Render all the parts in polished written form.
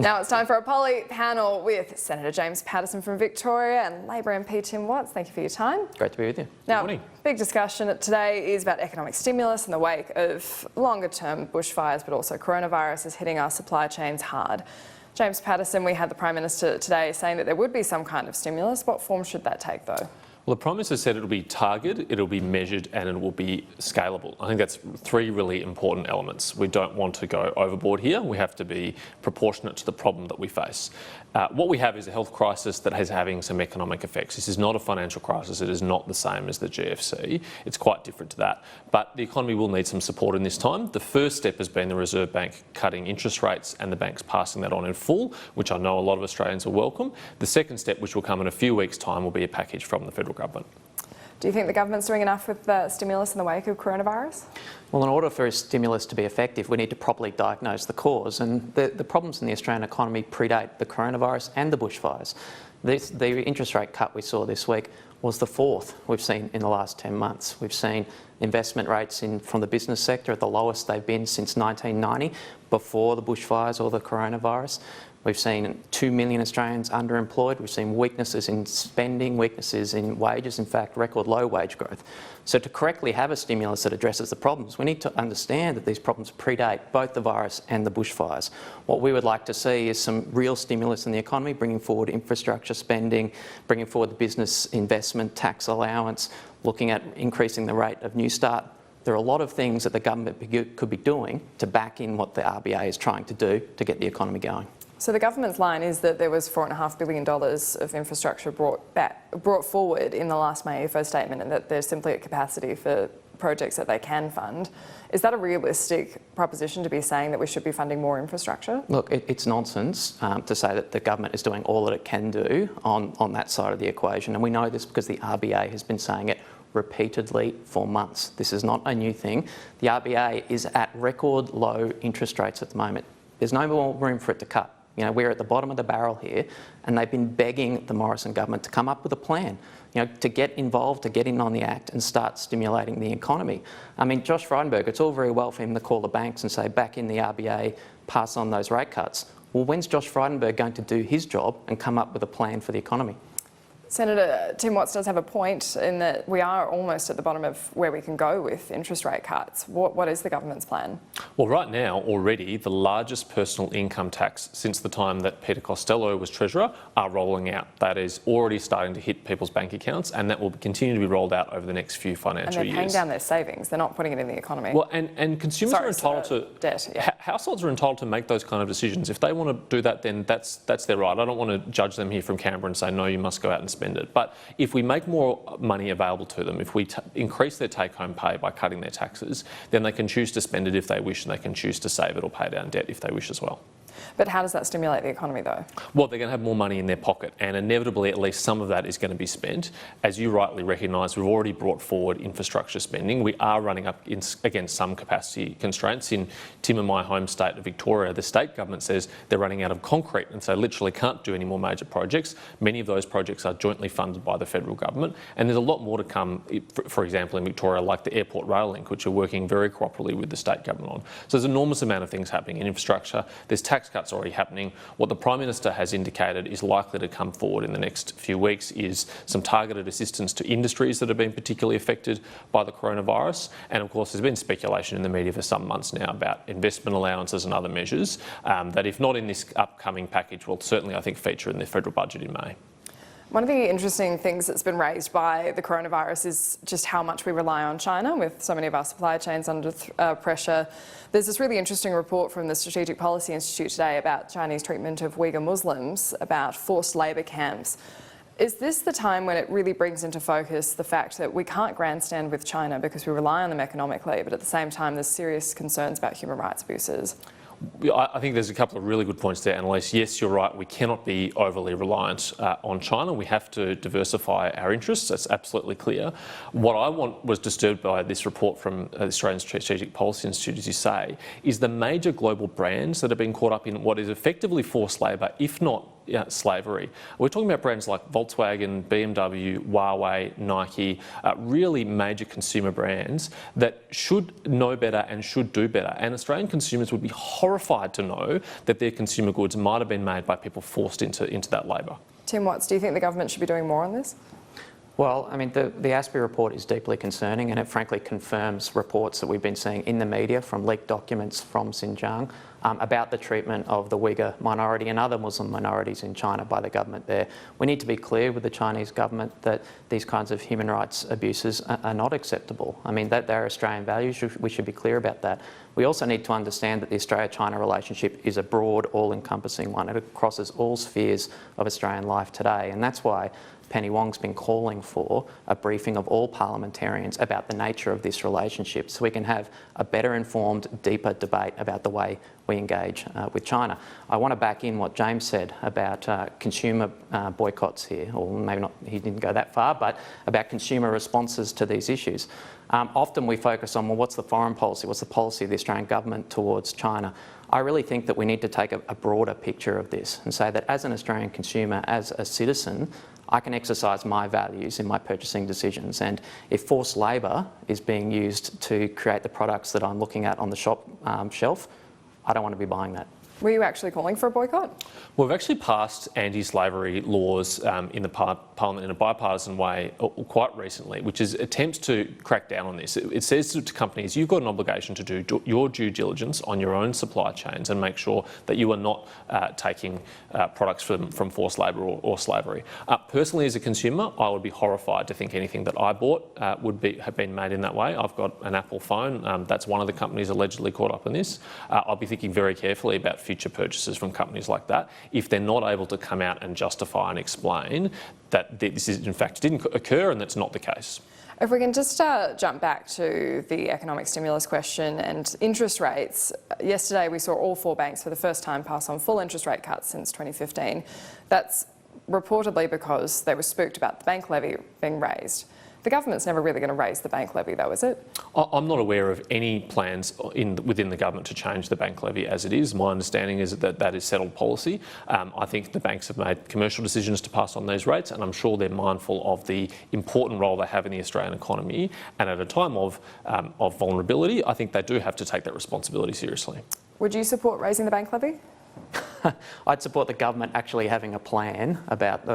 Now it's time for a poly panel with Senator James Paterson from Victoria and Labor MP Tim Watts. Thank you for your time. Great to be with you. Now, Good morning. Big discussion today is about economic stimulus in the wake of longer-term bushfires, but also coronavirus is hitting our supply chains hard. James Paterson, we had the Prime Minister today saying that there would be some kind of stimulus. What form should that take, though? Well, the Prime Minister said it'll be targeted, it'll be measured and it will be scalable. I think that's three really important elements. We don't want to go overboard here. We have to be proportionate to the problem that we face. What we have is a health crisis that is having some economic effects. This is not a financial crisis. It is not the same as the GFC. It's quite different to that. But the economy will need some support in this time. The first step has been the Reserve Bank cutting interest rates and the banks passing that on in full, which I know a lot of Australians will welcome. The second step, which will come in a few weeks' time, will be a package from the federal government. Do you think the government's doing enough with the stimulus in the wake of coronavirus? Well, in order for a stimulus to be effective, we need to properly diagnose the cause. And the problems in the Australian economy predate the coronavirus and the bushfires. The interest rate cut we saw this week was the fourth we've seen in the last 10 months. We've seen investment rates from the business sector at the lowest they've been since 1990, before the bushfires or the coronavirus. We've seen 2 million Australians underemployed. We've seen weaknesses in spending, weaknesses in wages, in fact, record low wage growth. So to correctly have a stimulus that addresses the problems, we need to understand that these problems predate both the virus and the bushfires. What we would like to see is some real stimulus in the economy, bringing forward infrastructure spending, bringing forward the business investment tax allowance, looking at increasing the rate of New Start. There are a lot of things that the government could be doing to back in what the RBA is trying to do to get the economy going. So the government's line is that there was $4.5 billion of infrastructure brought forward in the last May first statement, and that there's simply a capacity for projects that they can fund. Is that a realistic proposition to be saying that we should be funding more infrastructure? Look, it's nonsense to say that the government is doing all that it can do on that side of the equation, and we know this because the RBA has been saying it repeatedly for months. This is not a new thing. The RBA is at record low interest rates at the moment. There's no more room for it to cut. You know, we're at the bottom of the barrel here, and they've been begging the Morrison government to come up with a plan, you know, to get involved, to get in on the act and start stimulating the economy. I mean, Josh Frydenberg, it's all very well for him to call the banks and say, back in the RBA, pass on those rate cuts. Well, when's Josh Frydenberg going to do his job and come up with a plan for the economy? Senator Tim Watts does have a point in that we are almost at the bottom of where we can go with interest rate cuts. What is the government's plan? Well, right now, already, the largest personal income tax since the time that Peter Costello was Treasurer are rolling out. That is already starting to hit people's bank accounts, and that will continue to be rolled out over the next few financial years. And they're paying down their savings. They're not putting it in the economy. Well, and consumers are entitled to... debt, yeah. Households are entitled to make those kind of decisions. If they want to do that, then that's their right. I don't want to judge them here from Canberra and say, no, you must go out and spend it. But if we make more money available to them, if we increase their take-home pay by cutting their taxes, then they can choose to spend it if they wish, and they can choose to save it or pay down debt if they wish as well. But how does that stimulate the economy, though? Well, they're going to have more money in their pocket, and inevitably at least some of that is going to be spent. As you rightly recognise, we've already brought forward infrastructure spending. We are running up against some capacity constraints. In Tim and my home state of Victoria, the state government says they're running out of concrete, and so literally can't do any more major projects. Many of those projects are jointly funded by the federal government, and there's a lot more to come, for example, in Victoria, like the airport rail link, which are working very cooperatively with the state government on. So there's an enormous amount of things happening in infrastructure. There's tax cuts already happening. What the Prime Minister has indicated is likely to come forward in the next few weeks is some targeted assistance to industries that have been particularly affected by the coronavirus. And of course, there's been speculation in the media for some months now about investment allowances and other measures that, if not in this upcoming package, will certainly, I think, feature in the federal budget in May. One of the interesting things that's been raised by the coronavirus is just how much we rely on China, with so many of our supply chains under pressure. There's this really interesting report from the Strategic Policy Institute today about Chinese treatment of Uighur Muslims, about forced labour camps. Is this the time when it really brings into focus the fact that we can't grandstand with China because we rely on them economically, but at the same time there's serious concerns about human rights abuses? I think there's a couple of really good points there, Annalise. Yes, you're right. We cannot be overly reliant on China. We have to diversify our interests. That's absolutely clear. What I was disturbed by this report from the Australian Strategic Policy Institute, as you say, is the major global brands that have been caught up in what is effectively forced labour, if not slavery. We're talking about brands like Volkswagen, BMW, Huawei, Nike, really major consumer brands that should know better and should do better. And Australian consumers would be horrified to know that their consumer goods might have been made by people forced into that labour. Tim Watts, do you think the government should be doing more on this? Well, I mean, the ASPI report is deeply concerning, and it frankly confirms reports that we've been seeing in the media from leaked documents from Xinjiang about the treatment of the Uyghur minority and other Muslim minorities in China by the government there. We need to be clear with the Chinese government that these kinds of human rights abuses are not acceptable. I mean, that they're Australian values. We should be clear about that. We also need to understand that the Australia-China relationship is a broad, all-encompassing one. It crosses all spheres of Australian life today, and that's why Penny Wong's been calling for a briefing of all parliamentarians about the nature of this relationship so we can have a better informed, deeper debate about the way we engage with China. I want to back in what James said about consumer boycotts here, or maybe not, he didn't go that far, but about consumer responses to these issues. Often we focus on, well, what's the foreign policy? What's the policy of the Australian government towards China? I really think that we need to take a broader picture of this and say that as an Australian consumer, as a citizen, I can exercise my values in my purchasing decisions. And if forced labour is being used to create the products that I'm looking at on the shop shelf, I don't want to be buying that. Were you actually calling for a boycott? Well, we've actually passed anti-slavery laws in the Parliament in a bipartisan way quite recently, which is attempts to crack down on this. It says to companies, you've got an obligation to do your due diligence on your own supply chains and make sure that you are not taking products from forced labour or slavery. Personally, as a consumer, I would be horrified to think anything that I bought would have been made in that way. I've got an Apple phone. That's one of the companies allegedly caught up in this. I'll be thinking very carefully about future purchases from companies like that if they're not able to come out and justify and explain that this is, in fact didn't occur and that's not the case. If we can just jump back to the economic stimulus question and interest rates. Yesterday we saw all four banks for the first time pass on full interest rate cuts since 2015. That's reportedly because they were spooked about the bank levy being raised. The government's never really going to raise the bank levy though, is it? I'm not aware of any plans within the government to change the bank levy as it is. My understanding is that that is settled policy. I think the banks have made commercial decisions to pass on those rates, and I'm sure they're mindful of the important role they have in the Australian economy. And at a time of vulnerability, I think they do have to take that responsibility seriously. Would you support raising the bank levy? I'd support the government actually having a plan about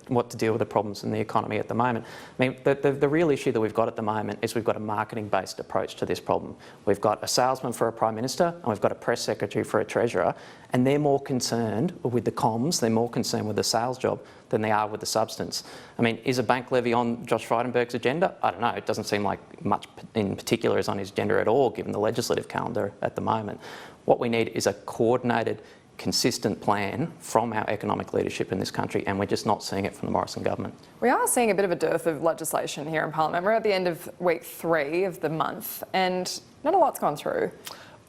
what to deal with the problems in the economy at the moment. I mean, the real issue that we've got at the moment is we've got a marketing-based approach to this problem. We've got a salesman for a Prime Minister and we've got a Press Secretary for a Treasurer, and they're more concerned with the comms, they're more concerned with the sales job than they are with the substance. I mean, is a bank levy on Josh Frydenberg's agenda? I don't know. It doesn't seem like much in particular is on his agenda at all, given the legislative calendar at the moment. What we need is a coordinated, consistent plan from our economic leadership in this country, and we're just not seeing it from the Morrison government. We are seeing a bit of a dearth of legislation here in Parliament. We're at the end of week 3 of the month and not a lot's gone through.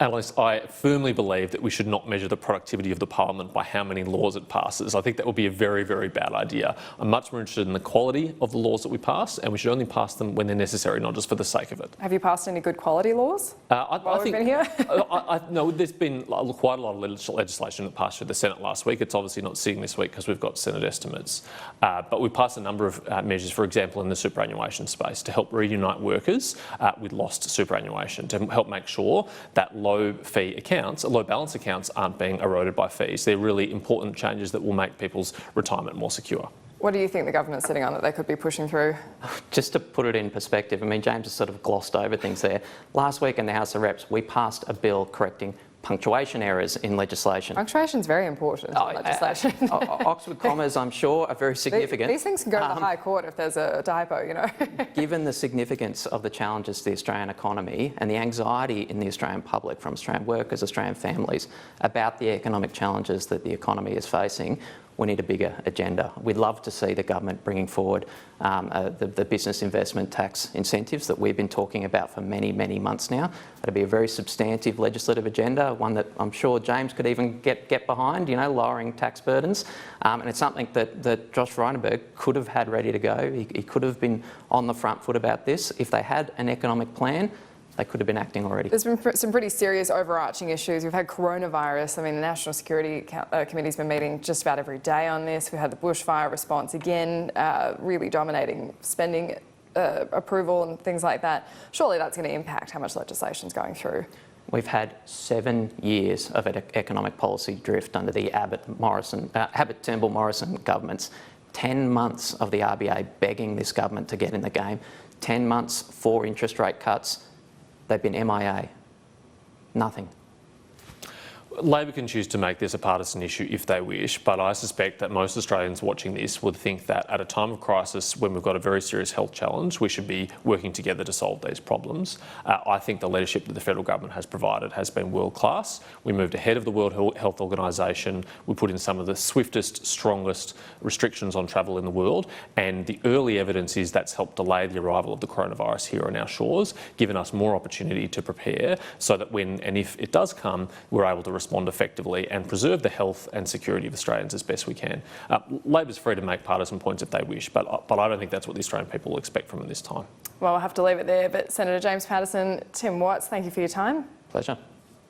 Alice, I firmly believe that we should not measure the productivity of the Parliament by how many laws it passes. I think that would be a very, very bad idea. I'm much more interested in the quality of the laws that we pass, and we should only pass them when they're necessary, not just for the sake of it. Have you passed any good quality laws while we've been here? No, there's been quite a lot of legislation that passed through the Senate last week. It's obviously not sitting this week because we've got Senate estimates. But we passed a number of measures, for example, in the superannuation space to help reunite workers with lost superannuation, to help make sure that low balance accounts aren't being eroded by fees. They're really important changes that will make people's retirement more secure. What do you think the government's sitting on that they could be pushing through? Just to put it in perspective, I mean, James has sort of glossed over things there. Last week in the House of Reps, we passed a bill correcting punctuation errors in legislation. Punctuation's very important in legislation. Oxford commas, I'm sure, are very significant. These things can go to the High Court if there's a typo, you know. Given the significance of the challenges to the Australian economy and the anxiety in the Australian public from Australian workers, Australian families, about the economic challenges that the economy is facing, we need a bigger agenda. We'd love to see the government bringing forward the business investment tax incentives that we've been talking about for many, many months now. That'd be a very substantive legislative agenda, one that I'm sure James could even get behind, you know, lowering tax burdens. And it's something that Josh Frydenberg could have had ready to go. He could have been on the front foot about this. If they had an economic plan, They could have been acting already. There's been some pretty serious overarching issues. We've had coronavirus. I mean, the National Security Committee's been meeting just about every day on this. We've had the bushfire response again, really dominating spending approval and things like that. Surely that's going to impact how much legislation's going through. We've had 7 years of economic policy drift under the Abbott, Turnbull, Morrison governments. 10 months of the RBA begging this government to get in the game. 10 months, 4 interest rate cuts. They've been MIA. Nothing. Labor can choose to make this a partisan issue if they wish, but I suspect that most Australians watching this would think that at a time of crisis, when we've got a very serious health challenge, we should be working together to solve these problems. I think the leadership that the federal government has provided has been world class. We moved ahead of the World Health Organisation. We put in some of the swiftest, strongest restrictions on travel in the world, and the early evidence is that's helped delay the arrival of the coronavirus here on our shores, given us more opportunity to prepare so that when and if it does come, we're able to respond effectively and preserve the health and security of Australians as best we can. Labor's free to make partisan points if they wish, but I don't think that's what the Australian people will expect from them this time. Well, we'll have to leave it there, but Senator James Paterson, Tim Watts, thank you for your time. Pleasure.